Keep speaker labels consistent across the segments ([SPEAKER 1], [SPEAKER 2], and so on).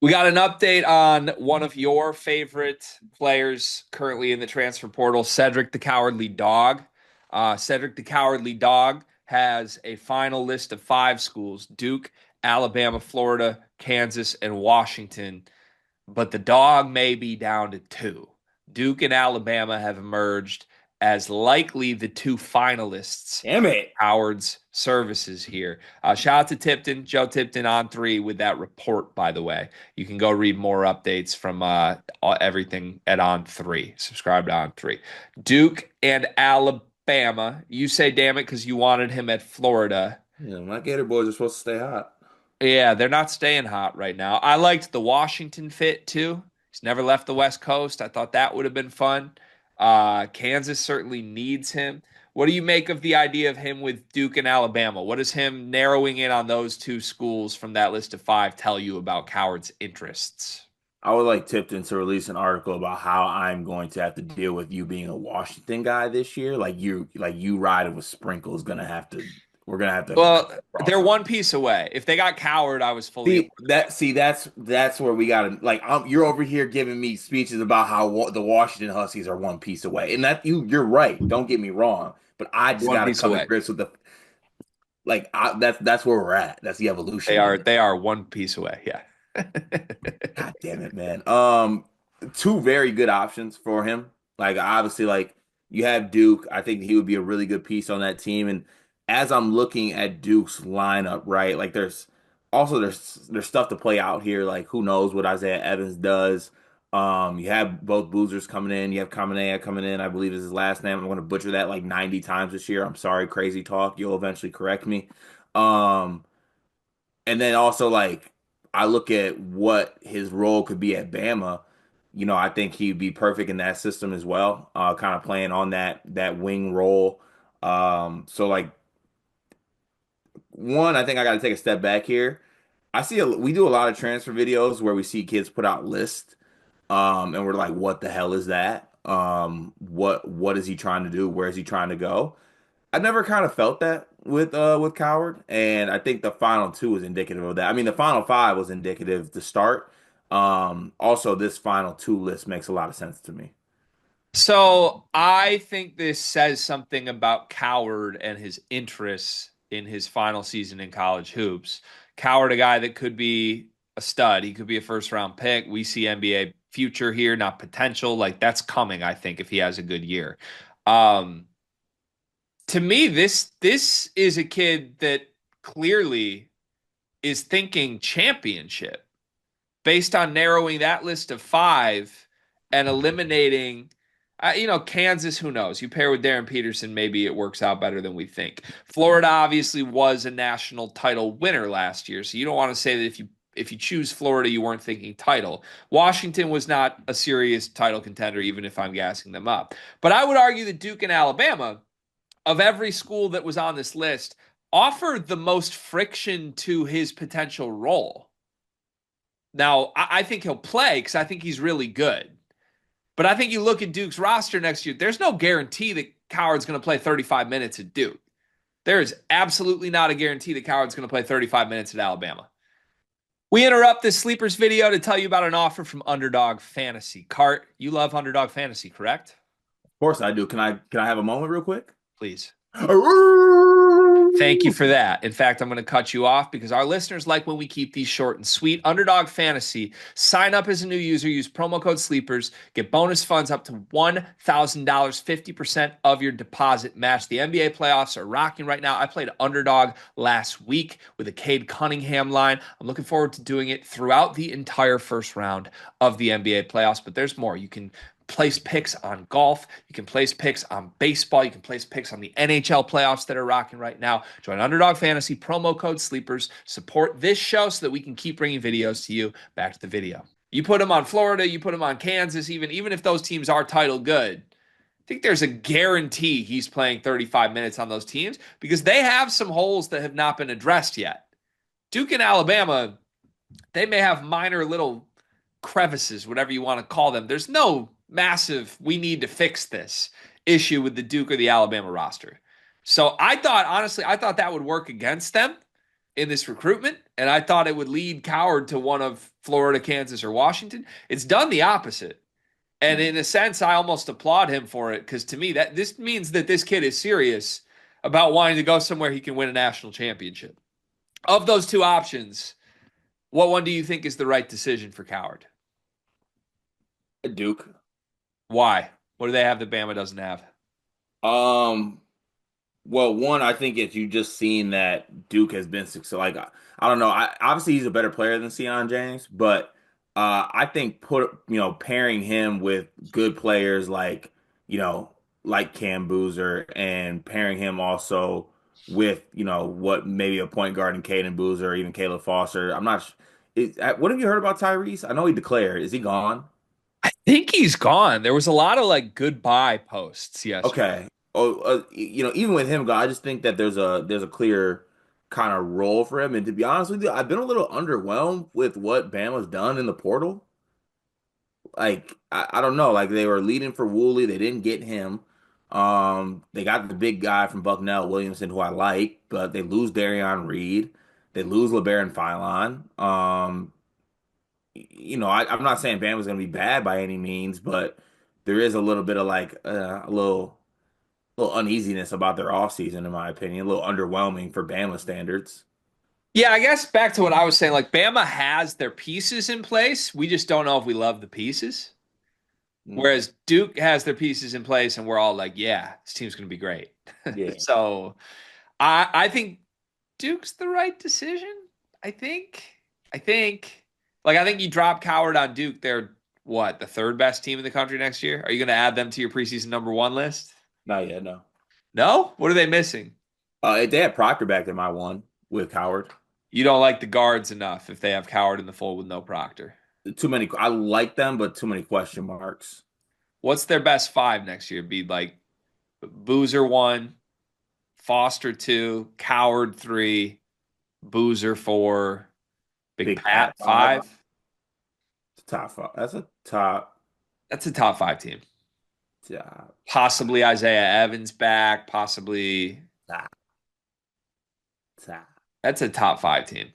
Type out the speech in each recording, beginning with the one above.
[SPEAKER 1] We got an update on one of your favorite players currently in the transfer portal, Cedric the Cowardly Dog. Cedric the Cowardly Dog has a final list of five schools: Duke, Alabama, Florida, Kansas, and Washington. But the dog may be down to two. Duke and Alabama have emerged as likely the two finalists
[SPEAKER 2] Damn
[SPEAKER 1] for
[SPEAKER 2] it.
[SPEAKER 1] Howard's services here. Shout out to Tipton, Joe Tipton on three with that report, by the way. You can go read more updates from everything at On Three. Subscribe to On Three. Duke and Alabama. You say, damn it, because you wanted him at Florida.
[SPEAKER 2] Yeah, my Gator boys are supposed to stay hot.
[SPEAKER 1] Yeah, they're not staying hot right now. I liked the Washington fit too. He's never left the West Coast. I thought that would have been fun. Kansas certainly needs him. What do you make of the idea of him with Duke and Alabama? What does him narrowing in on those two schools from that list of five tell you about Coward's interests?
[SPEAKER 2] I would like Tipton to release an article about how I'm going to have to deal with you being a Washington guy this year. Like you riding with Sprinkle is gonna have to. We're gonna have to
[SPEAKER 1] Well, they're
[SPEAKER 2] cross up.
[SPEAKER 1] one piece away. If they got Coward, I was fully aboard that.
[SPEAKER 2] That's where we gotta like. You're over here giving me speeches about how the Washington Huskies are one piece away, and you're right. Don't get me wrong, but I just
[SPEAKER 1] One
[SPEAKER 2] gotta
[SPEAKER 1] piece
[SPEAKER 2] come to
[SPEAKER 1] away.
[SPEAKER 2] grips with that's where we're at. That's the
[SPEAKER 1] They
[SPEAKER 2] evolution of
[SPEAKER 1] are
[SPEAKER 2] it.
[SPEAKER 1] they are one piece away. Yeah.
[SPEAKER 2] God damn it, man. Two very good options for him. Like obviously, like you have Duke. I think he would be a really good piece on that team. And as I'm looking at Duke's lineup, right, like there's stuff to play out here. Like who knows what Isaiah Evans does. You have both boozers coming in. You have Kamanea coming in. I believe is his last name. I'm going to butcher that like 90 times this year. I'm sorry, crazy talk. You'll eventually correct me. Um, and then also like I look at what his role could be at Bama. I think he'd be perfect in that system as well. Kind of playing on that wing role. So like one, I think I got to take a step back here. We do a lot of transfer videos where we see kids put out lists, and we're like, what the hell is that? What is he trying to do? Where is he trying to go? I never kind of felt that with Coward, and I think the final two was indicative of that. I mean, the final five was indicative to start. Also, this final two list makes a lot of sense to me.
[SPEAKER 1] So I think this says something about Coward and his interests in his final season in college hoops. Coward, a guy that could be a stud. He could be a first round pick. We see NBA future here, not potential. Like that's coming, I think, if he has a good year. Um, to me, this is a kid that clearly is thinking championship based on narrowing that list of five and eliminating, Kansas, who knows? You pair with Darren Peterson, maybe it works out better than we think. Florida obviously was a national title winner last year, so you don't want to say that if you choose Florida, you weren't thinking title. Washington was not a serious title contender, even if I'm gassing them up. But I would argue that Duke and Alabama, of every school that was on this list, offered the most friction to his potential role. Now, I think he'll play because I think he's really good. But I think you look at Duke's roster next year, there's no guarantee that Coward's going to play 35 minutes at Duke. There is absolutely not a guarantee that Coward's going to play 35 minutes at Alabama. We interrupt this sleepers video to tell you about an offer from Underdog Fantasy. Cart, you love Underdog Fantasy, correct?
[SPEAKER 2] Of course, I do. Can I have a moment real quick?
[SPEAKER 1] Please. Thank you for that. In fact, I'm going to cut you off because our listeners like when we keep these short and sweet. Underdog Fantasy. Sign up as a new user. Use promo code SLEEPERS. Get bonus funds up to $1,000, 50% of your deposit match. The NBA playoffs are rocking right now. I played Underdog last week with a Cade Cunningham line. I'm looking forward to doing it throughout the entire first round of the NBA playoffs, but there's more. You can place picks on golf. You can place picks on baseball. You can place picks on the NHL playoffs that are rocking right now. Join Underdog Fantasy, promo code SLEEPERS. Support this show so that we can keep bringing videos to you. Back to the video. You put them on Florida, you put them on Kansas, even if those teams are title good. I think there's a guarantee he's playing 35 minutes on those teams because they have some holes that have not been addressed yet. Duke and Alabama, they may have minor little crevices, whatever you want to call them. There's no massive, we need to fix this issue with the Duke or the Alabama roster. So honestly, I thought that would work against them in this recruitment. and I thought it would lead Coward to one of Florida, Kansas, or Washington. It's done the opposite. And
[SPEAKER 2] Mm.
[SPEAKER 1] in a sense, I almost applaud him for it because to me, that this means that this kid is serious about wanting to go somewhere he can win a national championship. Of those two options, what one do you think is the right decision for Coward?
[SPEAKER 2] Duke.
[SPEAKER 1] Why? What do they have that Bama doesn't have?
[SPEAKER 2] Um, well, one, I think if you just seen that Duke has been successful, like I don't know, obviously he's a better player than Deion James, but I think pairing him with good players like like Cam Boozer and pairing him also with what maybe a point guard in Caden Boozer or even Caleb Foster. I'm not. What have you heard about Tyrese? I know he declared. Is he gone?
[SPEAKER 1] I think he's gone. There was a lot of like goodbye posts yesterday.
[SPEAKER 2] Okay. Oh, even with him, I just think that there's a clear kind of role for him. And to be honest with you, I've been a little underwhelmed with what Bama's done in the portal. Like I don't know, like they were leading for Woolley, they didn't get him. They got the big guy from Bucknell Williamson, who I like, but they lose Darion Reed, they lose LeBaron Philon. I'm not saying Bama's gonna be bad by any means, but there is a little bit of like a little uneasiness about their offseason, in my opinion. A little underwhelming for Bama standards.
[SPEAKER 1] Yeah, I guess back to what I was saying, like Bama has their pieces in place. We just don't know if we love the pieces.
[SPEAKER 2] Mm,
[SPEAKER 1] Whereas Duke has their pieces in place, and we're all like, yeah, this team's going to be great.
[SPEAKER 2] yeah.
[SPEAKER 1] So I think Duke's the right decision. I think. I think you drop Coward on Duke. They're what, the third best team in the country next year? Are you going to add them to your preseason number one list?
[SPEAKER 2] Not yet, no.
[SPEAKER 1] No? What are they missing?
[SPEAKER 2] If they had Proctor back, they might won with Coward.
[SPEAKER 1] You don't like the guards enough if they have Coward in the fold with no Proctor.
[SPEAKER 2] Too many. I like them, but too many question marks.
[SPEAKER 1] What's their best five next year? Be like Boozer one, Foster two, Coward three, Boozer four, Big
[SPEAKER 2] Big
[SPEAKER 1] Pat
[SPEAKER 2] Pat five.
[SPEAKER 1] five.
[SPEAKER 2] Top five. That's a top.
[SPEAKER 1] That's a top five team.
[SPEAKER 2] Top.
[SPEAKER 1] Possibly Isaiah Evans back. Possibly
[SPEAKER 2] Top. Top.
[SPEAKER 1] that's a top five team.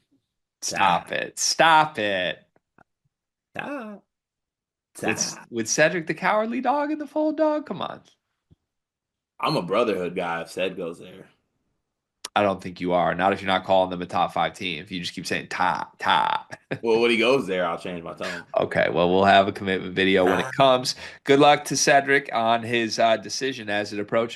[SPEAKER 1] Stop
[SPEAKER 2] Top.
[SPEAKER 1] it. Stop it.
[SPEAKER 2] Top.
[SPEAKER 1] With
[SPEAKER 2] Top.
[SPEAKER 1] with Cedric the Cowardly Dog in the fold, dog. Come on.
[SPEAKER 2] I'm a Brotherhood guy. If said goes there.
[SPEAKER 1] I don't think you are. Not if you're not calling them a top five team. If you just keep saying top, top.
[SPEAKER 2] Well, when he goes there, I'll change my tone.
[SPEAKER 1] Okay, well, we'll have a commitment video when it comes. Good luck to Cedric on his decision as it approaches.